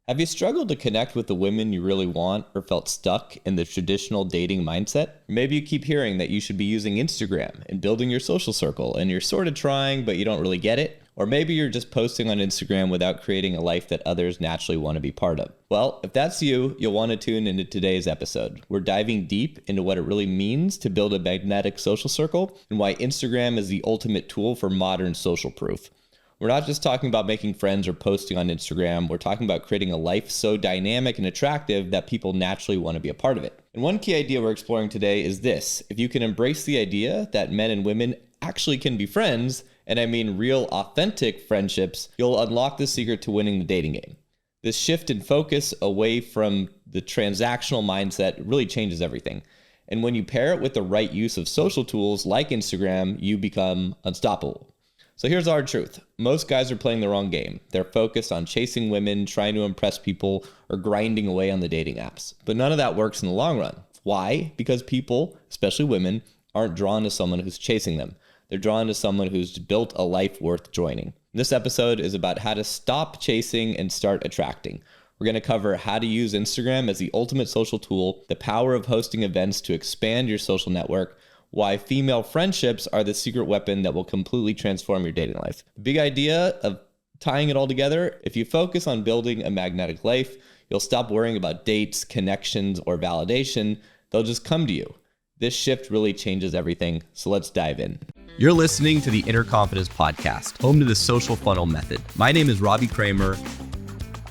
Have you struggled to connect with the women you really want or felt stuck in the traditional dating mindset? Maybe you keep hearing that you should be using Instagram and building your social circle, and you're sort of trying, but you don't really get it. Or maybe you're just posting on Instagram without creating a life that others naturally want to be part of. Well, if that's you, you'll want to tune into today's episode. We're diving deep into what it really means to build a magnetic social circle and why Instagram is the ultimate tool for modern social proof. We're not just talking about making friends or posting on Instagram. We're talking about creating a life so dynamic and attractive that people naturally want to be a part of it. And one key idea we're exploring today is this: if you can embrace the idea that men and women actually can be friends, and I mean real authentic friendships, you'll unlock the secret to winning the dating game. This shift in focus away from the transactional mindset really changes everything. And when you pair it with the right use of social tools like Instagram, you become unstoppable. So here's our truth. Most guys are playing the wrong game. They're focused on chasing women, trying to impress people, or grinding away on the dating apps. But none of that works in the long run. Why? Because people, especially women, aren't drawn to someone who's chasing them. They're drawn to someone who's built a life worth joining. This episode is about how to stop chasing and start attracting. We're going to cover how to use Instagram as the ultimate social tool, the power of hosting events to expand your social network, why female friendships are the secret weapon that will completely transform your dating life. The big idea of tying it all together: if you focus on building a magnetic life, you'll stop worrying about dates, connections, or validation. They'll just come to you. This shift really changes everything, so let's dive in. You're listening to the Inner Confidence Podcast, home to the social funnel method. My name is Robbie Kramer.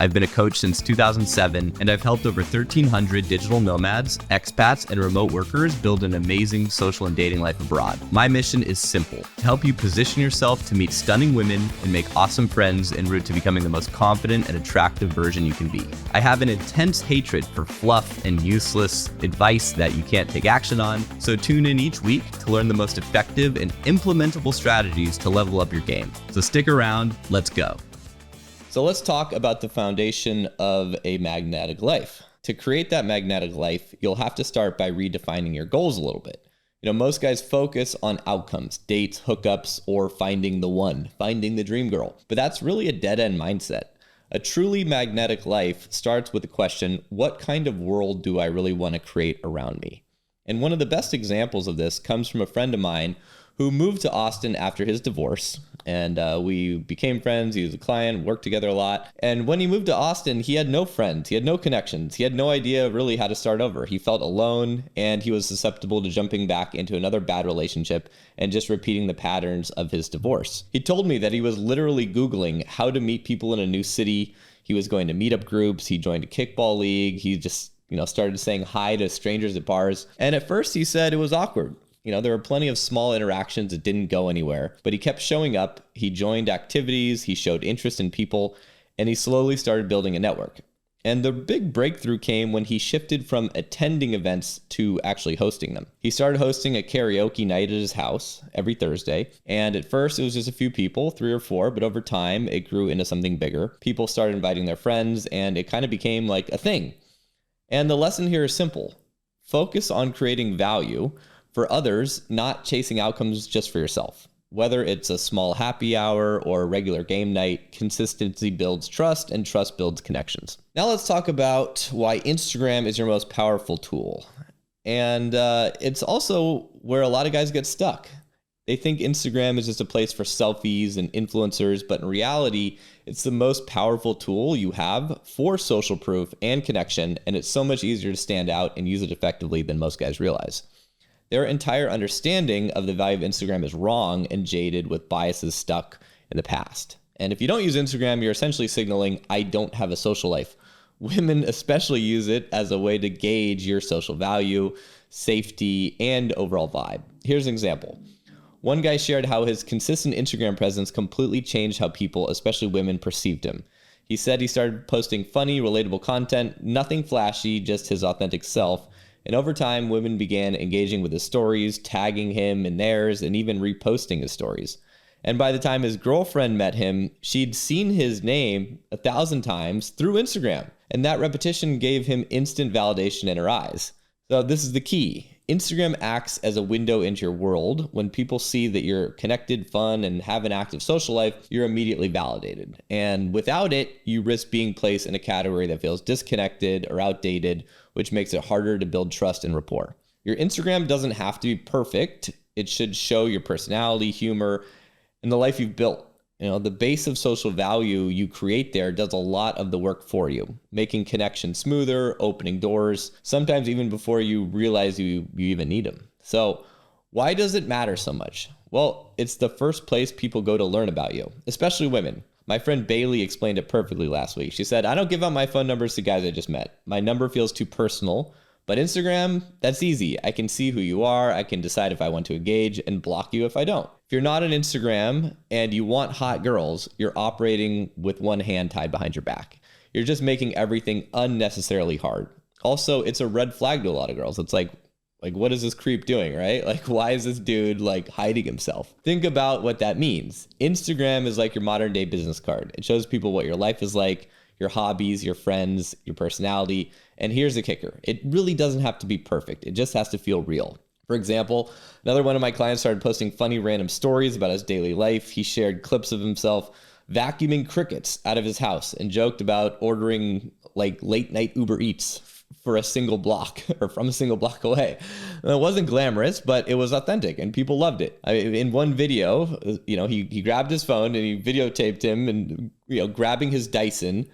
I've been a coach since 2007, and I've helped over 1,300 digital nomads, expats, and remote workers build an amazing social and dating life abroad. My mission is simple: to help you position yourself to meet stunning women and make awesome friends en route to becoming the most confident and attractive version you can be. I have an intense hatred for fluff and useless advice that you can't take action on, so tune in each week to learn the most effective and implementable strategies to level up your game. So stick around, let's go. So let's talk about the foundation of a magnetic life. To create that magnetic life, you'll have to start by redefining your goals a little bit. Most guys focus on outcomes, dates, hookups, or finding the one, finding the dream girl. But that's really a dead-end mindset. A truly magnetic life starts with the question, what kind of world do I really want to create around me? And one of the best examples of this comes from a friend of mine who moved to Austin after his divorce. And we became friends. He was a client, worked together a lot. And when he moved to Austin, he had no friends. He had no connections. He had no idea really how to start over. He felt alone, and he was susceptible to jumping back into another bad relationship and just repeating the patterns of his divorce. He told me that he was literally Googling how to meet people in a new city. He was going to meetup groups. He joined a kickball league. He just, started saying hi to strangers at bars. And at first he said it was awkward. There were plenty of small interactions that didn't go anywhere, but he kept showing up. He joined activities, he showed interest in people, and he slowly started building a network. And the big breakthrough came when he shifted from attending events to actually hosting them. He started hosting a karaoke night at his house every Thursday. And at first it was just a few people, 3 or 4, but over time it grew into something bigger. People started inviting their friends, and it kind of became like a thing. And the lesson here is simple: focus on creating value for others, not chasing outcomes just for yourself. Whether it's a small happy hour or a regular game night, consistency builds trust, and trust builds connections. Now let's talk about why Instagram is your most powerful tool. And it's also where a lot of guys get stuck. They think Instagram is just a place for selfies and influencers, but in reality, it's the most powerful tool you have for social proof and connection, and it's so much easier to stand out and use it effectively than most guys realize. Their entire understanding of the value of Instagram is wrong and jaded with biases stuck in the past. And if you don't use Instagram, you're essentially signaling, I don't have a social life. Women especially use it as a way to gauge your social value, safety, and overall vibe. Here's an example. One guy shared how his consistent Instagram presence completely changed how people, especially women, perceived him. He said he started posting funny, relatable content, nothing flashy, just his authentic self. And over time, women began engaging with his stories, tagging him in theirs, and even reposting his stories. And by the time his girlfriend met him, she'd seen his name 1,000 times through Instagram. And that repetition gave him instant validation in her eyes. So this is the key. Instagram acts as a window into your world. When people see that you're connected, fun, and have an active social life, you're immediately validated. And without it, you risk being placed in a category that feels disconnected or outdated, which makes it harder to build trust and rapport. Your Instagram doesn't have to be perfect. It should show your personality, humor, and the life you've built. The base of social value you create there does a lot of the work for you, making connections smoother, opening doors, sometimes even before you realize you even need them. So why does it matter so much? Well, it's the first place people go to learn about you, especially women. My friend Bailey explained it perfectly last week. She said, I don't give out my phone numbers to guys I just met. My number feels too personal. But Instagram, that's easy. I can see who you are. I can decide if I want to engage and block you if I don't. If you're not on Instagram and you want hot girls, you're operating with one hand tied behind your back. You're just making everything unnecessarily hard. Also, it's a red flag to a lot of girls. It's like what is this creep doing, right? Like, why is this dude hiding himself? Think about what that means. Instagram is like your modern day business card. It shows people what your life is like, your hobbies, your friends, your personality. And here's the kicker. It really doesn't have to be perfect. It just has to feel real. For example, another one of my clients started posting funny random stories about his daily life. He shared clips of himself vacuuming crickets out of his house and joked about ordering late night Uber Eats for a single block or from a single block away. It wasn't glamorous, but it was authentic and people loved it. In one video, he grabbed his phone and he videotaped him and, grabbing his Dyson,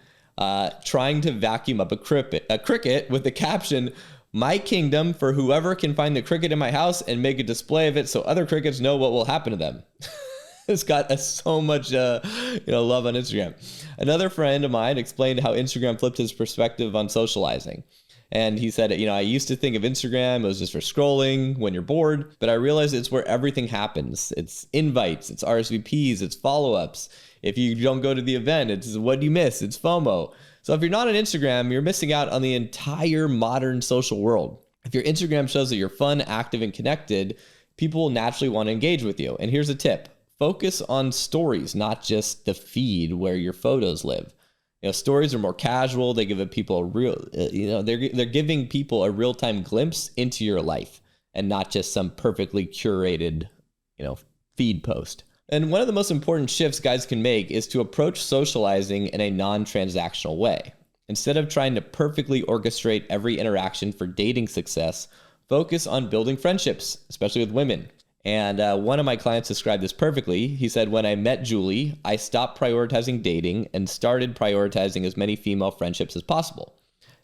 trying to vacuum up a cricket with the caption, "My kingdom for whoever can find the cricket in my house and make a display of it so other crickets know what will happen to them." It's got so much love on Instagram. Another friend of mine explained how Instagram flipped his perspective on socializing. And he said, I used to think of Instagram, it was just for scrolling when you're bored, but I realized it's where everything happens. It's invites, it's RSVPs, it's follow-ups. If you don't go to the event, it's what you miss, it's FOMO. So if you're not on Instagram, you're missing out on the entire modern social world. If your Instagram shows that you're fun, active, and connected, people will naturally want to engage with you. And here's a tip. Focus on stories, not just the feed where your photos live. Stories are more casual. They give people a real, they're giving people a real-time glimpse into your life and not just some perfectly curated, feed post. And one of the most important shifts guys can make is to approach socializing in a non-transactional way. Instead of trying to perfectly orchestrate every interaction for dating success, focus on building friendships, especially with women. And one of my clients described this perfectly. He said, when I met Julie, I stopped prioritizing dating and started prioritizing as many female friendships as possible.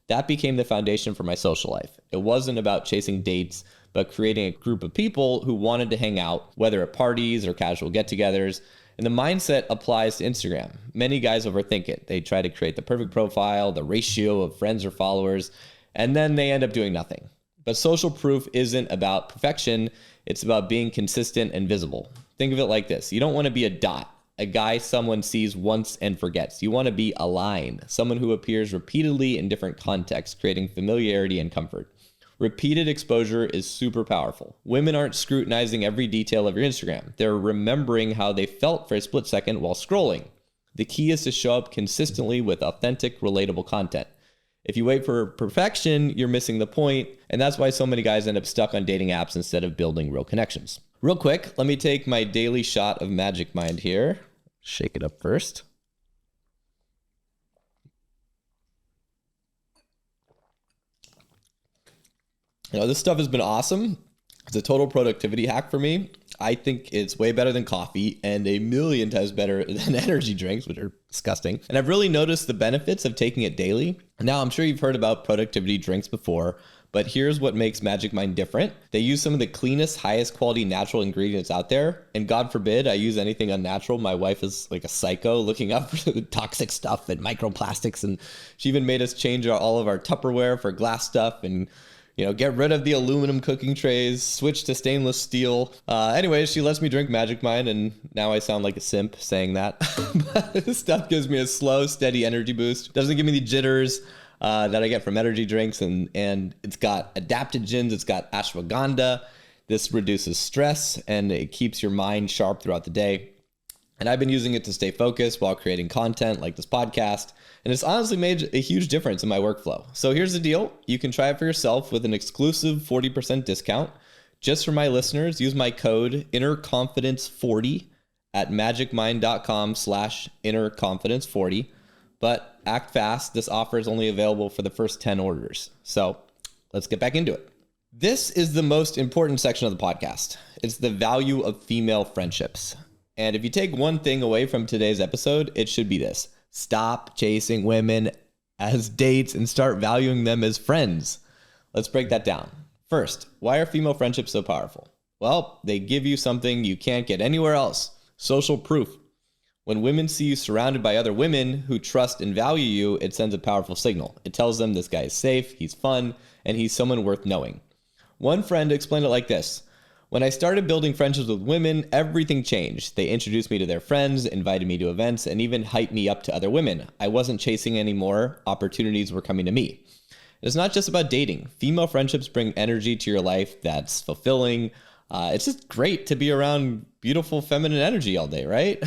That became the foundation for my social life. It wasn't about chasing dates, but creating a group of people who wanted to hang out, whether at parties or casual get-togethers. And the mindset applies to Instagram. Many guys overthink it. They try to create the perfect profile, the ratio of friends or followers, and then they end up doing nothing. But social proof isn't about perfection. It's about being consistent and visible. Think of it like this. You don't want to be a dot, a guy someone sees once and forgets. You want to be a line, someone who appears repeatedly in different contexts, creating familiarity and comfort. Repeated exposure is super powerful. Women aren't scrutinizing every detail of your Instagram. They're remembering how they felt for a split second while scrolling. The key is to show up consistently with authentic, relatable content. If you wait for perfection, you're missing the point, and that's why so many guys end up stuck on dating apps instead of building real connections. Real quick, let me take my daily shot of Magic Mind here. Shake it up first. This stuff has been awesome. It's a total productivity hack for me. I think it's way better than coffee and a million times better than energy drinks, which are disgusting. And I've really noticed the benefits of taking it daily. Now, I'm sure you've heard about productivity drinks before, but here's what makes Magic Mind different. They use some of the cleanest, highest quality natural ingredients out there. And God forbid I use anything unnatural. My wife is like a psycho looking up for the toxic stuff and microplastics. And she even made us change all of our Tupperware for glass stuff and get rid of the aluminum cooking trays, switch to stainless steel. Anyways, she lets me drink Magic Mind, and now I sound like a simp saying that. But this stuff gives me a slow, steady energy boost. Doesn't give me the jitters that I get from energy drinks, and it's got adaptogens, it's got ashwagandha. This reduces stress, and it keeps your mind sharp throughout the day. And I've been using it to stay focused while creating content like this podcast. And it's honestly made a huge difference in my workflow. So here's the deal. You can try it for yourself with an exclusive 40% discount. Just for my listeners, use my code InnerConfidence40 at magicmind.com/InnerConfidence40. But act fast. This offer is only available for the first 10 orders. So let's get back into it. This is the most important section of the podcast. It's the value of female friendships. And if you take one thing away from today's episode, it should be this. Stop chasing women as dates and start valuing them as friends. Let's break that down. First, why are female friendships so powerful? Well, they give you something you can't get anywhere else. Social proof. When women see you surrounded by other women who trust and value you, it sends a powerful signal. It tells them this guy is safe, he's fun, and he's someone worth knowing. One friend explained it like this. When I started building friendships with women, everything changed. They introduced me to their friends, invited me to events, and even hyped me up to other women. I wasn't chasing anymore. Opportunities were coming to me. It's not just about dating. Female friendships bring energy to your life that's fulfilling. It's just great to be around beautiful feminine energy all day, right?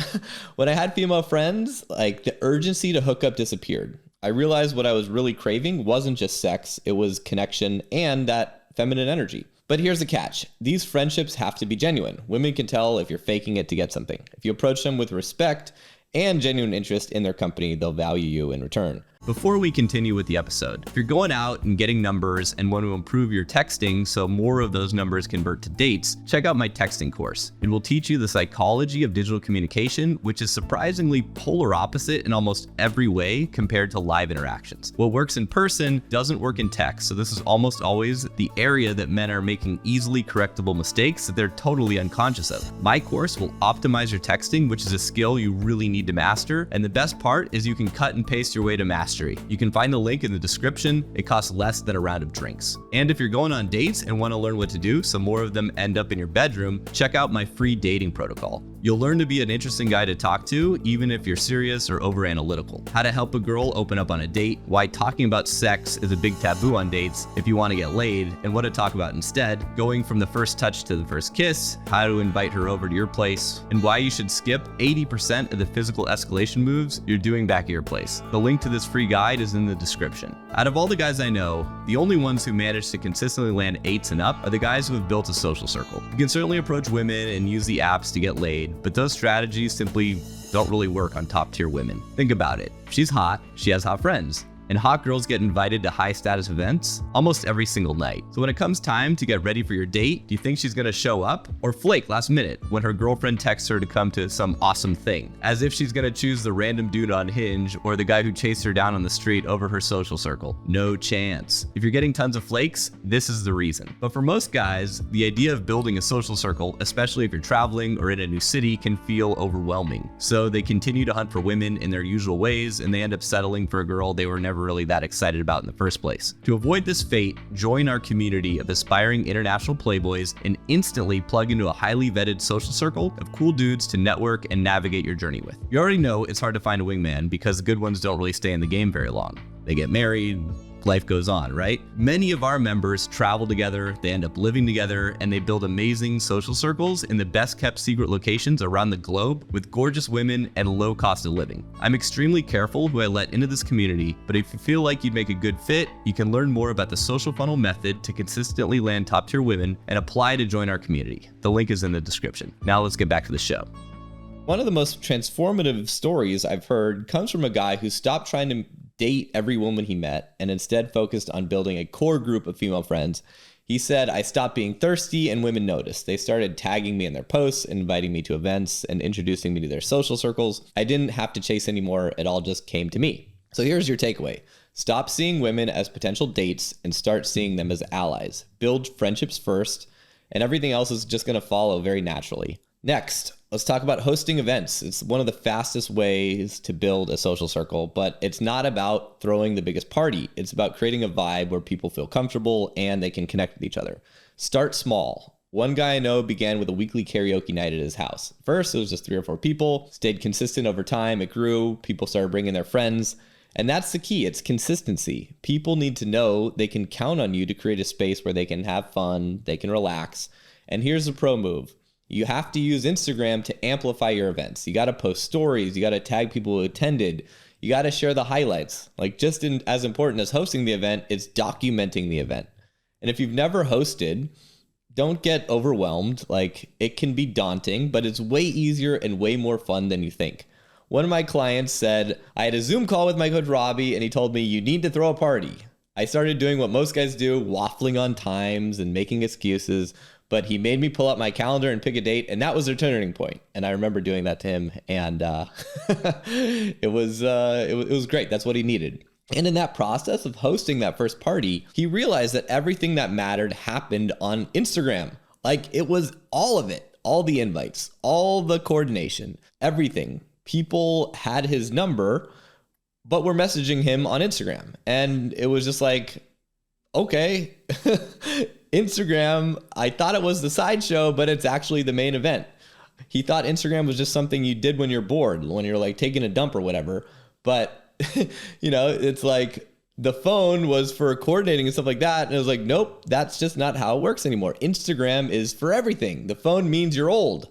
When I had female friends, like the urgency to hook up disappeared. I realized what I was really craving wasn't just sex, it was connection and that feminine energy. But here's the catch. These friendships have to be genuine. Women can tell if you're faking it to get something. If you approach them with respect and genuine interest in their company, they'll value you in return. Before we continue with the episode, if you're going out and getting numbers and want to improve your texting so more of those numbers convert to dates, check out my texting course. It will teach you the psychology of digital communication, which is surprisingly polar opposite in almost every way compared to live interactions. What works in person doesn't work in text, so this is almost always the area that men are making easily correctable mistakes that they're totally unconscious of. My course will optimize your texting, which is a skill you really need to master, and the best part is you can cut and paste your way to mastery. You can find the link in the description. It costs less than a round of drinks. And if you're going on dates and want to learn what to do so more of them end up in your bedroom, check out my free dating protocol. You'll learn to be an interesting guy to talk to, even if you're serious or over analytical. How to help a girl open up on a date, why talking about sex is a big taboo on dates if you want to get laid, and what to talk about instead, going from the first touch to the first kiss, how to invite her over to your place, and why you should skip 80% of the physical escalation moves you're doing back at your place. The link to this free guide is in the description. Out of all the guys I know, the only ones who manage to consistently land 8s and up are the guys who have built a social circle. You can certainly approach women and use the apps to get laid, but those strategies simply don't really work on top tier women. Think about it. If she's hot, she has hot friends. And hot girls get invited to high status events almost every single night. So when it comes time to get ready for your date, do you think she's gonna show up or flake last minute when her girlfriend texts her to come to some awesome thing? As if she's gonna choose the random dude on Hinge or the guy who chased her down on the street over her social circle. No chance. If you're getting tons of flakes, this is the reason. But for most guys, the idea of building a social circle, especially if you're traveling or in a new city, can feel overwhelming. So they continue to hunt for women in their usual ways and they end up settling for a girl they were never really that excited about in the first place. To avoid this fate, join our community of aspiring international playboys and instantly plug into a highly vetted social circle of cool dudes to network and navigate your journey with. You already know it's hard to find a wingman because the good ones don't really stay in the game very long. They get married, life goes on, right? Many of our members travel together, they end up living together, and they build amazing social circles in the best kept secret locations around the globe with gorgeous women and low cost of living. I'm extremely careful who I let into this community, but if you feel like you'd make a good fit, you can learn more about the social funnel method to consistently land top tier women and apply to join our community. The link is in the description. Now let's get back to the show. One of the most transformative stories I've heard comes from a guy who stopped trying to date every woman he met and instead focused on building a core group of female friends. He said, I stopped being thirsty and women noticed. They started tagging me in their posts, inviting me to events, and introducing me to their social circles. I didn't have to chase anymore. It all just came to me. So here's your takeaway. Stop seeing women as potential dates and start seeing them as allies. Build friendships first, and everything else is just going to follow very naturally. Next, let's talk about hosting events. It's one of the fastest ways to build a social circle, but it's not about throwing the biggest party. It's about creating a vibe where people feel comfortable and they can connect with each other. Start small. One guy I know began with a weekly karaoke night at his house. First, it was just 3 or 4 people, stayed consistent over time. It grew. People started bringing their friends. And that's the key. It's consistency. People need to know they can count on you to create a space where they can have fun, they can relax. And here's the pro move. You have to use Instagram to amplify your events. You got to post stories. You got to tag people who attended. You got to share the highlights. Like as important as hosting the event, it's documenting the event. And if you've never hosted, don't get overwhelmed. Like, it can be daunting, but it's way easier and way more fun than you think. One of my clients said, I had a Zoom call with my coach Robbie, and he told me, you need to throw a party. I started doing what most guys do, waffling on times and making excuses, but he made me pull up my calendar and pick a date, and that was their turning point. And I remember doing that to him, and it was great. That's what he needed. And in that process of hosting that first party, he realized that everything that mattered happened on Instagram. Like, it was all of it, all the invites, all the coordination, everything. People had his number, but were messaging him on Instagram. And it was just like, okay, Instagram, I thought it was the sideshow, but it's actually the main event. He thought Instagram was just something you did when you're bored, when you're like taking a dump or whatever. But it's like the phone was for coordinating and stuff like that. And I was like, nope, that's just not how it works anymore. Instagram is for everything. The phone means you're old.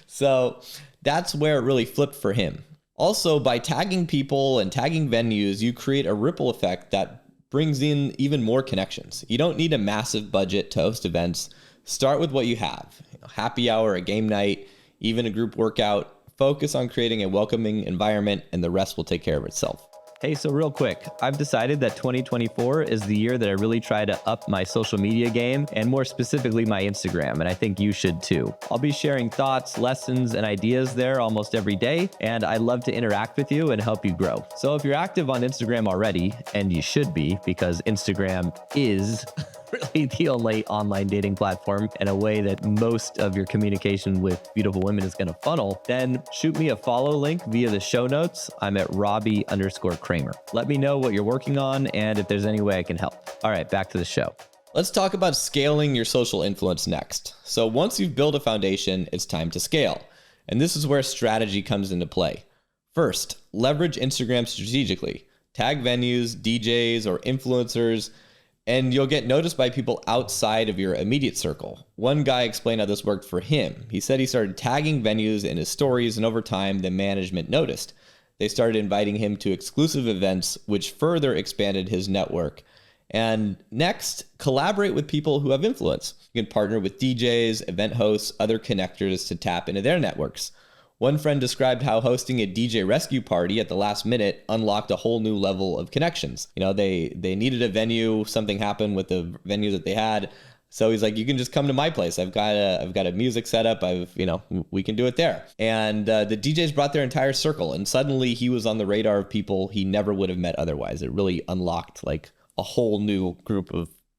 So that's where it really flipped for him. Also, by tagging people and tagging venues, you create a ripple effect that brings in even more connections. You don't need a massive budget to host events. Start with what you have. Happy hour, a game night, even a group workout. Focus on creating a welcoming environment, and the rest will take care of itself. Hey, so real quick, I've decided that 2024 is the year that I really try to up my social media game, and more specifically my Instagram, and I think you should too. I'll be sharing thoughts, lessons, and ideas there almost every day, and I love to interact with you and help you grow. So if you're active on Instagram already, and you should be, because Instagram is really the only online dating platform and a way that most of your communication with beautiful women is going to funnel, then shoot me a follow link via the show notes. I'm at Robbie_Kramer. Let me know what you're working on and if there's any way I can help. All right, back to the show. Let's talk about scaling your social influence next. So once you've built a foundation, it's time to scale. And this is where strategy comes into play. First, leverage Instagram strategically. Tag venues, DJs, or influencers, and you'll get noticed by people outside of your immediate circle. One guy explained how this worked for him. He said he started tagging venues in his stories, and over time, the management noticed. They started inviting him to exclusive events, which further expanded his network. And next, collaborate with people who have influence. You can partner with DJs, event hosts, other connectors to tap into their networks. One friend described how hosting a DJ rescue party at the last minute unlocked a whole new level of connections. They needed a venue, something happened with the venue that they had. So he's like, you can just come to my place. I've got a music setup. We can do it there. And the DJs brought their entire circle, and suddenly he was on the radar of people he never would have met otherwise. It really unlocked like a whole new group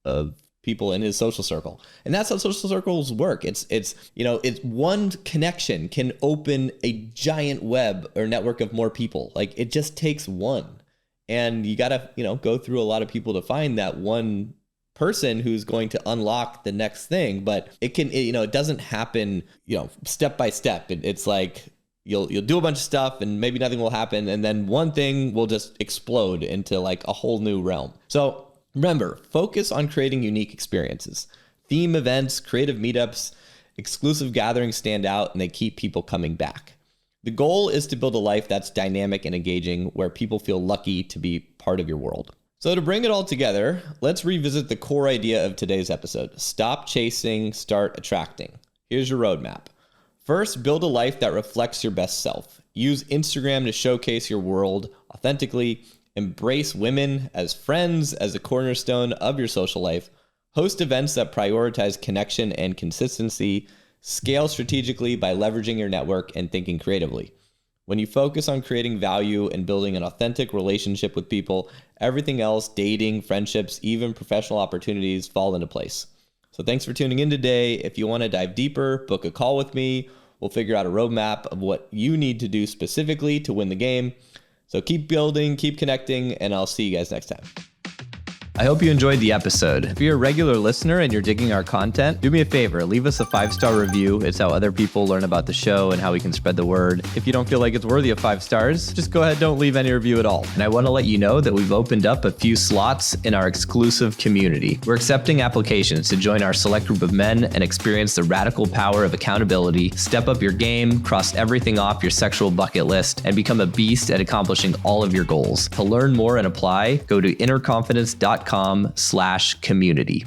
of people in his social circle. And that's how social circles work. It's one connection can open a giant web or network of more people. Like, it just takes one. And you got to, go through a lot of people to find that one person who's going to unlock the next thing. But it doesn't happen, step by step. It's like you'll do a bunch of stuff and maybe nothing will happen. And then one thing will just explode into like a whole new realm. So remember, focus on creating unique experiences. Theme events, creative meetups, exclusive gatherings stand out, and they keep people coming back. The goal is to build a life that's dynamic and engaging, where people feel lucky to be part of your world. So to bring it all together, let's revisit the core idea of today's episode. Stop chasing, start attracting. Here's your roadmap. First, build a life that reflects your best self. Use Instagram to showcase your world authentically. Embrace women as friends as a cornerstone of your social life. Host events that prioritize connection and consistency. Scale strategically by leveraging your network and thinking creatively. When you focus on creating value and building an authentic relationship with people, everything else, dating, friendships, even professional opportunities, fall into place. So thanks for tuning in today. If you want to dive deeper, book a call with me. We'll figure out a roadmap of what you need to do specifically to win the game. So keep building, keep connecting, and I'll see you guys next time. I hope you enjoyed the episode. If you're a regular listener and you're digging our content, do me a favor, leave us a 5-star review. It's how other people learn about the show and how we can spread the word. If you don't feel like it's worthy of 5 stars, just go ahead, don't leave any review at all. And I want to let you know that we've opened up a few slots in our exclusive community. We're accepting applications to join our select group of men and experience the radical power of accountability, step up your game, cross everything off your sexual bucket list, and become a beast at accomplishing all of your goals. To learn more and apply, go to innerconfidence.com/community.